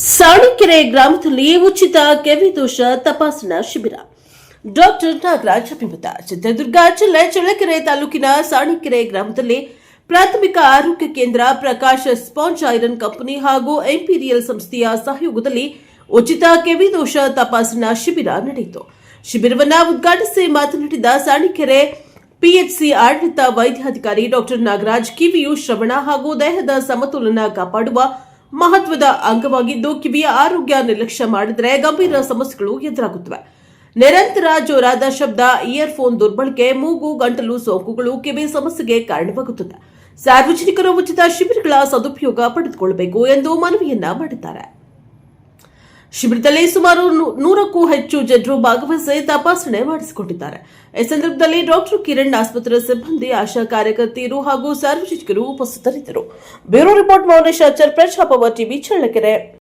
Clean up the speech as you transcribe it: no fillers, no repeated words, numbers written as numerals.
ಸಾಣಿಕೆರೆ ಗ್ರಾಮದಲ್ಲಿ ಉಚಿತ ಕೆವಿ ದೋಷ ತಪಾಸಣಾ ಶಿಬಿರ. ಡಾಕ್ಟರ್ ನಾಗರಾಜ್ ಅಭಿಮತ. ಚಿತ್ರದುರ್ಗ ಜಿಲ್ಲೆ ಚಳ್ಳಕೆರೆ ತಾಲೂಕಿನ ಸಾಣಿಕೆರೆ ಗ್ರಾಮದಲ್ಲಿ ಪ್ರಾಥಮಿಕ ಆರೋಗ್ಯ ಕೇಂದ್ರ, ಪ್ರಕಾಶ್ ಸ್ಪಾಂಜ್ ಐರನ್ ಕಂಪನಿ ಹಾಗೂ ಎಂಪೀರಿಯಲ್ ಸಂಸ್ಥೆಯ ಸಹಯೋಗದಲ್ಲಿ ಉಚಿತ ಕೆವಿ ದೋಷ ತಪಾಸಣಾ ಶಿಬಿರ ನಡೆಯಿತು. ಶಿಬಿರವನ್ನು ಉದ್ಘಾಟಿಸಿ ಮಾತನಾಡಿದ ಸಾಣಿಕೆರೆ ಪಿಎಚ್ಸಿ ಆಡಳಿತ ವೈದ್ಯಾಧಿಕಾರಿ ಡಾಕ್ಟರ್ ನಾಗರಾಜ್, ಕಿವಿಯು ಶ್ರವಣ ಹಾಗೂ ದೇಹದ ಸಮತೋಲನ ಕಾಪಾಡುವ ಮಹತ್ವದ ಅಂಗವಾಗಿದ್ದು, ಕಿವಿಯ ಆರೋಗ್ಯ ನಿರ್ಲಕ್ಷ್ಯ ಮಾಡಿದರೆ ಗಂಭೀರ ಸಮಸ್ಯೆಗಳು ಎದುರಾಗುತ್ತವೆ. ನಿರಂತರ ಜೋರಾದ ಶಬ್ದ, ಇಯರ್ಫೋನ್ ದುರ್ಬಳಕೆ, ಮೂಗು ಗಂಟಲು ಸೋಂಕುಗಳು ಕಿವಿ ಸಮಸ್ಯೆಗೆ ಕಾರಣವಾಗುತ್ತದೆ. ಸಾರ್ವಜನಿಕರು ಉಚಿತ ಶಿಬಿರಗಳ ಸದುಪಯೋಗ ಪಡೆದುಕೊಳ್ಳಬೇಕು ಎಂದು ಮನವಿಯನ್ನ ಮಾಡಿದ್ದಾರೆ. ಶಿಬಿರದಲ್ಲಿ ಸುಮಾರು 100ಕ್ಕೂ ಹೆಚ್ಚು ಜನರು ಭಾಗವಹಿಸಿ ತಪಾಸಣೆ ಮಾಡಿಸಿಕೊಂಡಿದ್ದಾರೆ. ಈ ಸಂದರ್ಭದಲ್ಲಿ ಡಾಕ್ಟರ್ ಕಿರಣ್, ಆಸ್ಪತ್ರೆ ಸಿಬ್ಬಂದಿ, ಆಶಾ ಕಾರ್ಯಕರ್ತೆಯರು ಹಾಗೂ ಸಾರ್ವಜನಿಕರು ಉಪಸ್ಥಿತರಿದ್ದರು. ಬ್ಯೂರೋ ರಿಪೋರ್ಟ್ ಮೌನೇಶ್ ಆಚಾರ್, ಪ್ರಜಾಪವ ಟಿವಿ, ಚಳ್ಳಕೆರೆ.